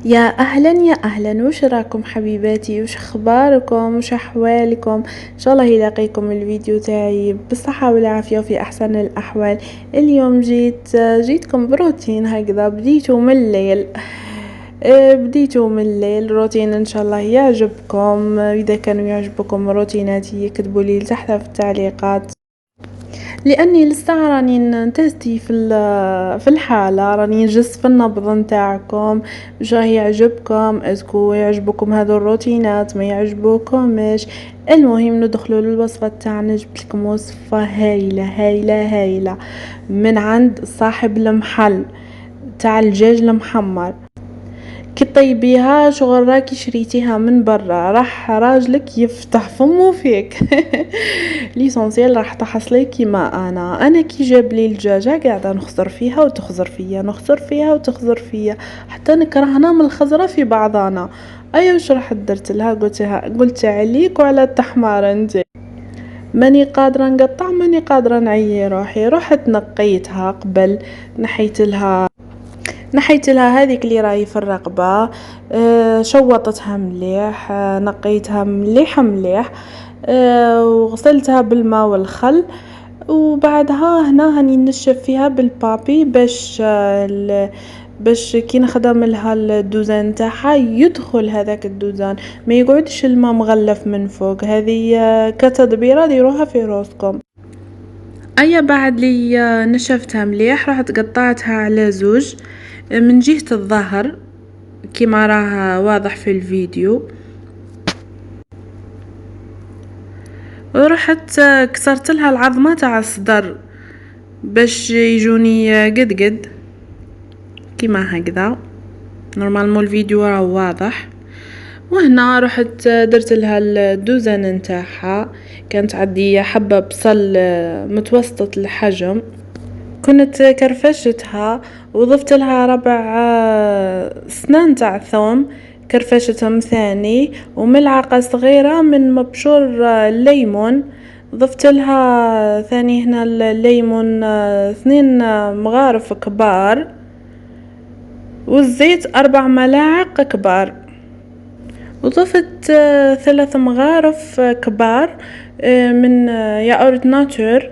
يا اهلا يا اهلا، وش راكم حبيباتي؟ وش اخباركم؟ وش احوالكم؟ ان شاء الله يلاقيكم الفيديو تاعي بالصحه والعافيه وفي احسن الاحوال. اليوم جيتكم بروتين هكذا، بديتو من الليل روتين، ان شاء الله يعجبكم. اذا كانوا يعجبكم روتيناتي كتبوا لي تحت في التعليقات، لاني لسه راني نتستي في الحاله، راني نجس في النبض نتاعكم. واش راه يعجبكم؟ اسكو يعجبكم هذو الروتينات؟ ما يعجبوكمش؟ المهم ندخلوا للوصفه تاعنا. جبت لكم وصفه هايله هايله هايله من عند صاحب المحل تاع الدجاج المحمر. كي طيبيها شغل راكي شريتيها من برا، راح راجلك يفتح فمه فيك. ليسونسيال راح تحصلي كيما انا كي جاب لي الدجاجه قاعده نخزر فيها وتخزر فيا، نخزر فيها وتخزر فيا، حتى نكرهنا من الخزره في بعضنا. ايوا واش راح درت لها؟ قلت عليك وعلى التحمار انت. ماني قادره نقطع، ماني قادره نعيي روحي. رحت نقيتها قبل، نحيت لها هذيك اللي راهي في الرقبه. شوطتها مليح، نقيتها مليح مليح. وغسلتها بالماء والخل، وبعدها هنا هاني نشف فيها بالبابي باش كي نخدم لها الدوزان تاعها يدخل هذاك الدوزان، ما يقعدش الماء مغلف من فوق. هذه كتدبيره ديروها في روسكم. ايا بعد لي نشفتها مليح، رحت قطعتها على زوج من جهة الظهر كما راه واضح في الفيديو. ورحت كسرت لها العظمة تاع الصدر باش يجوني قد قد كما هكذا. نورمالمون الفيديو راه واضح. وهنا رحت درت لها الدوزن نتاعها. كانت عندي حبة بصل متوسطة الحجم، كنت كرفشتها وضفت لها ربع سنان تاع ثوم كرفشتهم ثاني، وملعقة صغيرة من مبشور الليمون ضفت لها ثاني. هنا الليمون 2 مغارف كبار، والزيت 4 ملاعق كبار، وضفت 3 مغارف كبار من ياغورت ناتور،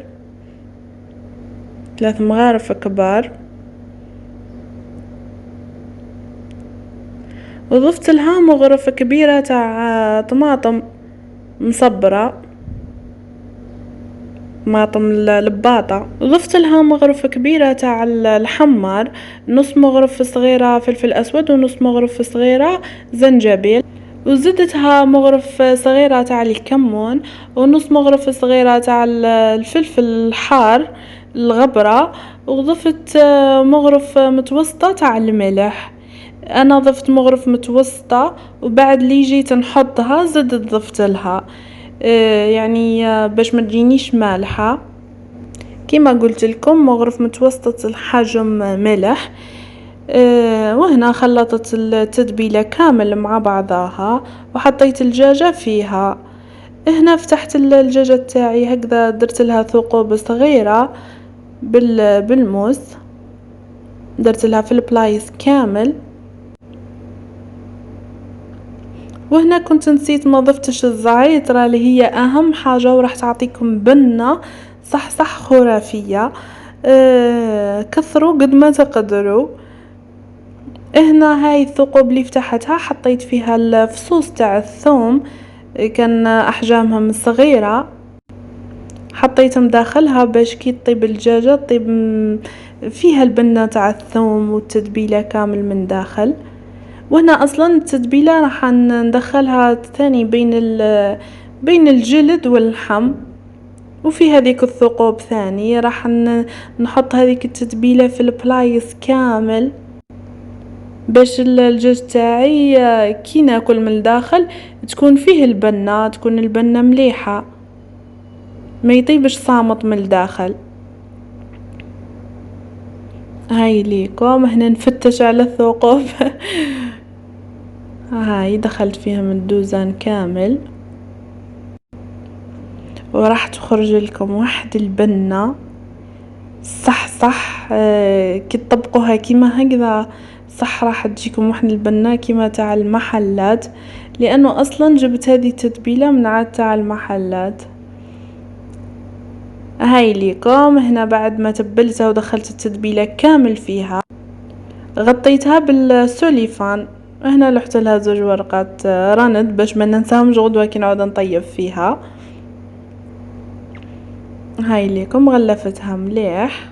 3 مغارف كبار. وضفت لها مغرفة كبيرة تاع طماطم مصبرة، طماطم الباطة. ضفت لها مغرفة كبيرة تاع الحمار، نص مغرفة صغيرة فلفل اسود، ونص مغرفة صغيرة زنجبيل. وزدتها مغرفة صغيرة تاع الكمون، ونص مغرفة صغيرة تاع الفلفل الحار الغبرة. وضفت مغرفة متوسطة تاع الملح. انا ضفت مغرف متوسطة، وبعد لي جيت نحطها زدت ضفت لها يعني باش ما تجينيش مالحة. كما قلت لكم مغرف متوسطة الحجم ملح. وهنا خلطت التتبيلة كامل مع بعضها وحطيت الدجاجة فيها. هنا فتحت الدجاجة تاعي هكذا، درت لها ثقوب صغيرة بالموس، درت لها في البلايص كامل. وهنا كنت نسيت ما ضفتش الزعتر اللي هي اهم حاجة وراح تعطيكم بنة صح خرافية. كثروا قد ما تقدروا. هنا هاي الثقوب اللي فتحتها حطيت فيها الفصوص تاع الثوم، كان احجامهم صغيرة، حطيتهم داخلها باش كي تطيب الدجاجة تطيب فيها البنة تاع الثوم والتتبيلة كامل من داخل. وهنا اصلا التتبيله راح ندخلها ثاني بين الجلد واللحم. وفي هذيك الثقوب ثاني راح نحط هذيك التتبيله في البلايص كامل باش الدجاج تاعي كي ناكل من الداخل تكون فيه البنه، تكون البنه مليحه، ما يطيبش صامت من الداخل. هاي ليكم هنا نفتش على الثقوب. هاي دخلت فيهم الدوزان كامل، وراح تخرج لكم واحد البنة صح. كي تطبقوها كيما هكذا صح راح تجيكم واحد البنة كيما تاع المحلات، لانه اصلا جبت هذه التتبيله من عاد تاع المحلات. هاي ليكم هنا بعد ما تبلتها ودخلت التتبيله كامل فيها، غطيتها بالسوليفان. هنا لحت لها 2 ورقات رند باش ما ننساهمش غدوه كي نعود نطيب فيها. هاي ليكم غلفتها مليح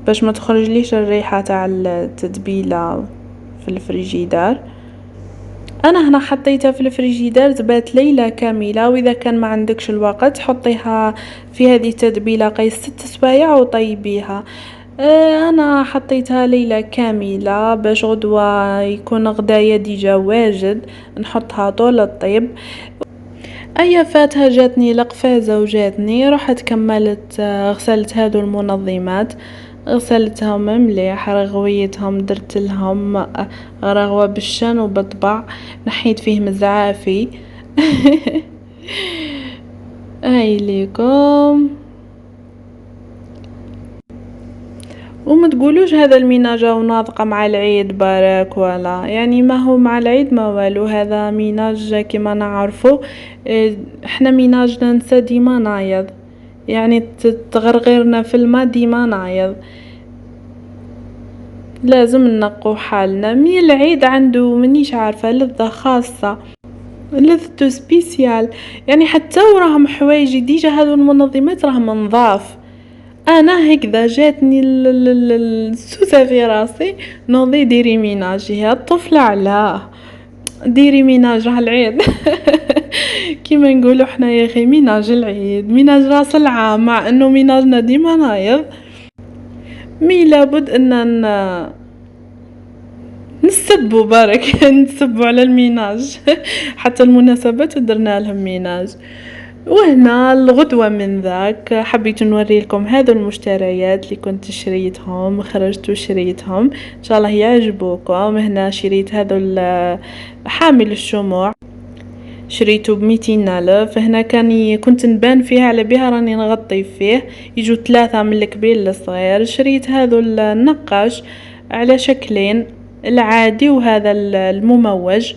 باش ما تخرج ليش الريحه تاع التتبيله في الفريجيدار. انا هنا حطيتها في الفريجيدار تبات ليله كامله، واذا كان ما عندكش الوقت حطيها في هذه التتبيله قيس 6 سوايع وطيبيها. انا حطيتها ليله كامله باش غدوه يكون غدايا ديجا واجد نحطها طول الطيب. اي فاتها جاتني لقفازه وجاتني، رحت كملت غسلت هذو المنظمات، غسلتهم مليح، رغويتهم درت لهم رغوه بالشن وبالطبع، نحيت فيهم الزعافي. هاي ليكم. وما تقولوش هذا الميناجة وناطقة مع العيد بارك، ولا يعني ما هو مع العيد ما والو، هذا ميناج كما نعرفه. احنا ميناجنا ننسى ديما نايض، يعني تغرغرنا في الماء ديما نايض، لازم ننقو حالنا. مي العيد عنده منيش عارفة لذة خاصة، لذته سبيسيال. يعني حتى وراهم حوايجي ديجا هذو المنظمات راهم نظاف. انا هكذا جاتني السوسه في راسي، نوضي ديري ميناج يا الطفله علاه، ديري ميناج راه العيد. كيما نقولوا احنا يا اخي ميناج العيد، ميناج راس العام، مع انه ميناجنا ديما نايض. مي لابد ان نسبوا بارك. نسبوا على الميناج. حتى المناسبات درنا لهم ميناج. وهنا الغدوة من ذاك حبيت نوري لكم هذو المشتريات اللي كنت شريتهم، خرجت وشريتهم ان شاء الله يعجبوكم. هنا شريت هذا حامل الشموع، شريته ب200,000. هنا كنت نبان فيها على بها راني نغطي فيه، يجوا 3 من الكبير للصغير. شريت هذا النقاش على شكلين، العادي وهذا المموج.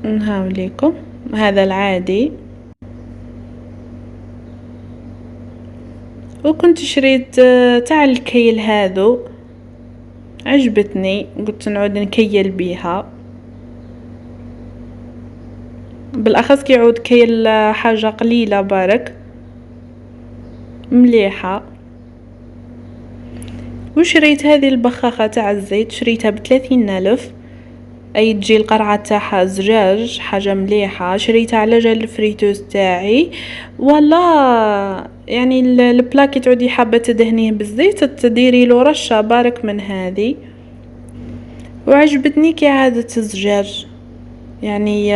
نهاوليكم هذا العادي. وكنت شريت تاع الكيل هذو، عجبتني قلت نعود نكيل بيها، بالاخص كي يعود كيل حاجه قليله بارك مليحه. وشريت هذه البخاخه تاع الزيت، شريتها ب30,000، اي تجي القرعه تاعها زجاج، حاجه مليحه. شريتها على جال الفريتوز تاعي، ولا يعني البلاكي تعودي حابه تدهنيه بالزيت تديري له رشه بارك من هذه. وعجبتني كي عادة الزجاج، يعني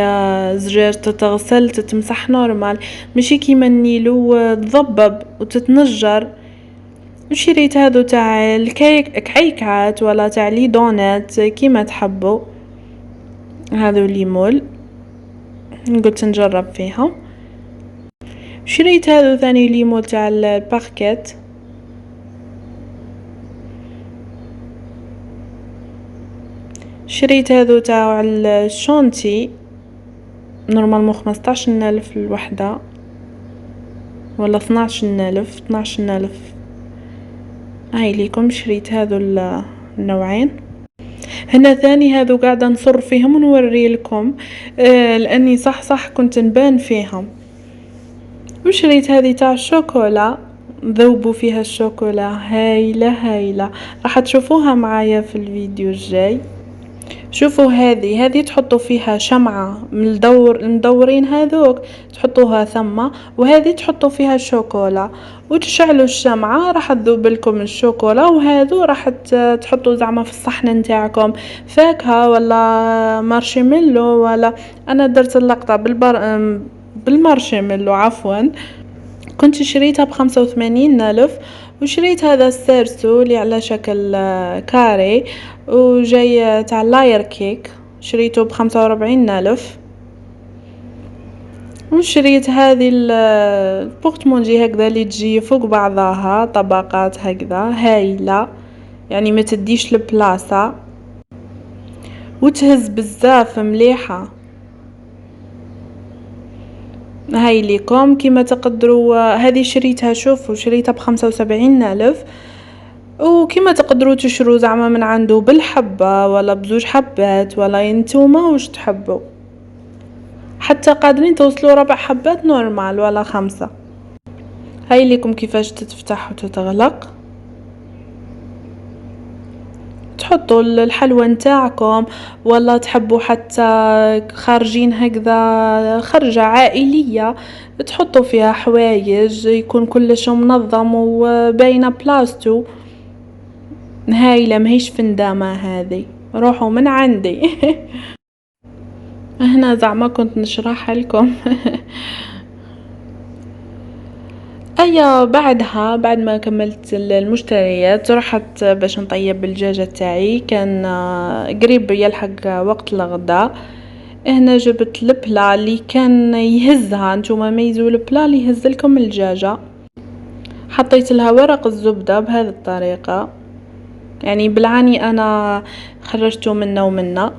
زجاج تتغسل تتمسح نورمال، ماشي كيما النيلو تضبب وتتنجر. وشريت هذا تاع الكعيكات ولا تاع لي دونات كيما تحبوا، هذا ليمول قلت نجرب فيها. شريت هذا ثاني ليمول تاع الباكيت، شريت هذا تاع الشونتي نورمالمون 15,000 الوحده ولا 12,000. هاي ليكم شريت هذو النوعين. هنا ثاني هذو قاعده نصر فيهم ونوري لكم لاني صح كنت نبان فيهم. وشريت هذه تاع الشوكولا، ذوبوا فيها الشوكولا هايله، راح تشوفوها معايا في الفيديو الجاي. شوفوا هذه تحطوا فيها شمعة من المدورين هذوك تحطوها ثم، وهذه تحطوا فيها الشوكولا وتشعلوا الشمعة، راح تذوب لكم الشوكولا. وهذو راح تحطوا زعما في الصحن نتاعكم فاكهة ولا مارشميلو، ولا انا درت اللقطة بالمارشميلو عفوا. كنت شريتها ب85,000. وشريت هذا السيرسو اللي على شكل كاري وجاي تاع لاير كيك، شريته ب45,000. وشريت هذه البورتمونجي هكذا اللي تجي فوق بعضها طبقات هكذا هايلة، يعني ما تديش البلاصة وتهز بزاف مليحة. هاي ليكم كما تقدروا. هذه شريتها، شوفوا شريتها ب75,000، وكما تقدروا تشروا زعما من عنده بالحبة ولا بزوج حبات ولا انتوما وش تحبوا، حتى قادرين توصلوا 4 حبات نورمال ولا 5. هاي ليكم كيفاش تتفتح وتتغلق. تحطوا الحلوى نتاعكم، ولا تحبوا حتى خارجين هكذا خرجة عائلية تحطوا فيها حوايج يكون كلش منظم وباينه بلاصتو. هايله ماهيش فندامه هذه، روحوا من عندي. هنا زعما كنت نشرح لكم. بعدها بعد ما كملت المشتريات رحت باش نطيب الدجاجه تاعي. كان قريب يلحق وقت الغداء. هنا جبت البلا اللي كان يهزها، نتوما ميزوا البلا اللي يهز لكم الدجاجه. حطيت لها ورق الزبده بهذه الطريقه، يعني بالعاني انا خرجته منا ومنا.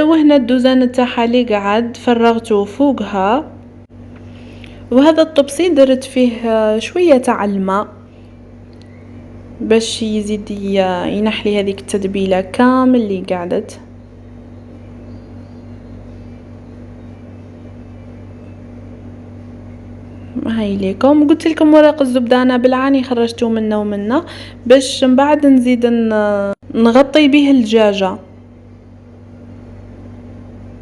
وهنا الدوزان تاعها اللي قعد فرغته فوقها. وهذا الطبسي درت فيه شويه تاع الماء باش يزيد ينحلي هذيك التتبيله كامل اللي قعدت. هاي ليكم قلت لكم ورق الزبده انا بالعاني خرجته منا ومنا باش من بعد نزيد نغطي به الدجاجه.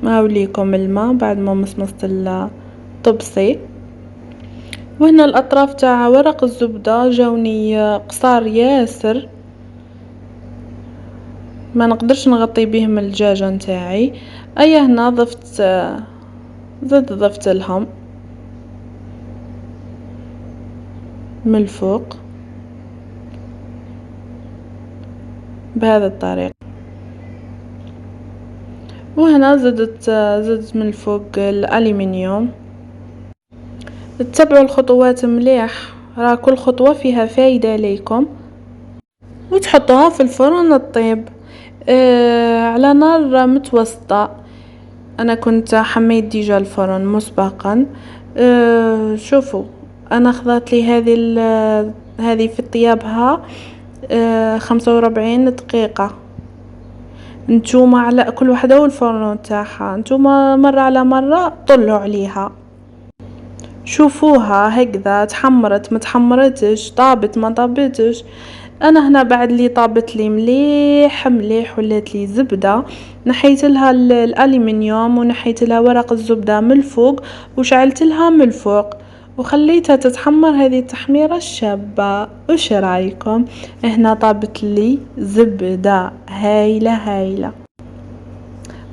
ما وليكم الماء بعد ما مصمصت الطبسي. وهنا الاطراف تاع ورق الزبده جاوني قصار ياسر، ما نقدرش نغطي بهم الدجاجه نتاعي. هنا ضفت لهم من الفوق بهذا الطريقه. وهنا زدت من الفوق الالومنيوم. تتبعوا الخطوات مليح، راه كل خطوه فيها فايده ليكم. وتحطوها في الفرن تطيب على نار متوسطه. انا كنت حميت ديجا الفرن مسبقا. شوفوا انا خذت لي هذه في طيابها 45 دقيقه. نتوما على كل وحده والفرن تاعها، نتوما مره على مره طلعوا عليها شوفوها هكذا تحمرت ما تحمرتش، طابت ما طابتش. انا هنا بعد لي طابت لي مليح مليح ولات لي زبده، نحيت لها الالومنيوم ونحيت لها ورق الزبده من الفوق وشعلت لها من الفوق وخليتها تتحمر هذه التحميره الشابه. وش رايكم؟ هنا طابت لي زبده هايله هايله.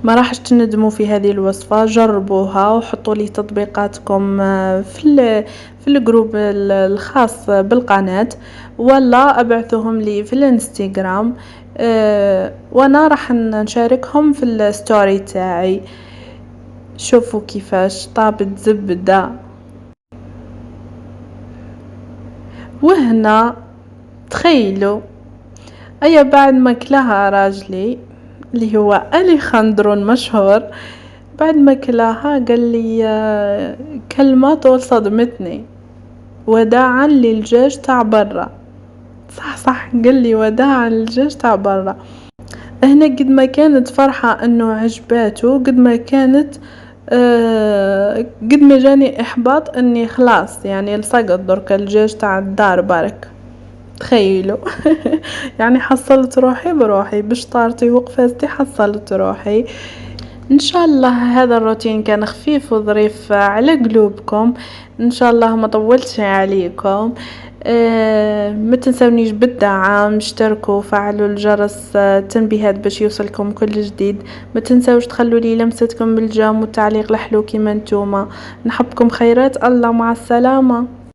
ما راحش تندموا في هذه الوصفه، جربوها وحطوا لي تطبيقاتكم في الجروب الخاص بالقناه، ولا ابعثوهم لي في الانستغرام. وانا راح نشاركهم في الستوري تاعي. شوفوا كيفاش طابت زبده. وهنا تخيلوا بعد ما كلاها راجلي اللي هو أليخاندرو المشهور، بعد ما كلاها قال لي كلمة طول صدمتني: وداعا للدجاج تاع برا. صح قال لي وداعا للدجاج تاع برا. هنا قد ما كانت فرحة انه عجباته، قد ما كانت قد ما جاني احباط اني خلاص يعني لصقت درك الدجاج تاع الدار برك. تخيلوا. يعني حصلت روحي بروحي بشطارتي وقفازتي، حصلت روحي. ان شاء الله هذا الروتين كان خفيف وظريف على قلوبكم، ان شاء الله ما طولتش عليكم. ما تنسونيش بالدعم، اشتركوا وفعلوا الجرس التنبيهات باش يوصلكم كل جديد. ما تنسوش تخلوا لي لمستكم بالجام والتعليق الحلو كيما نتوما. نحبكم خيرات الله، مع السلامه.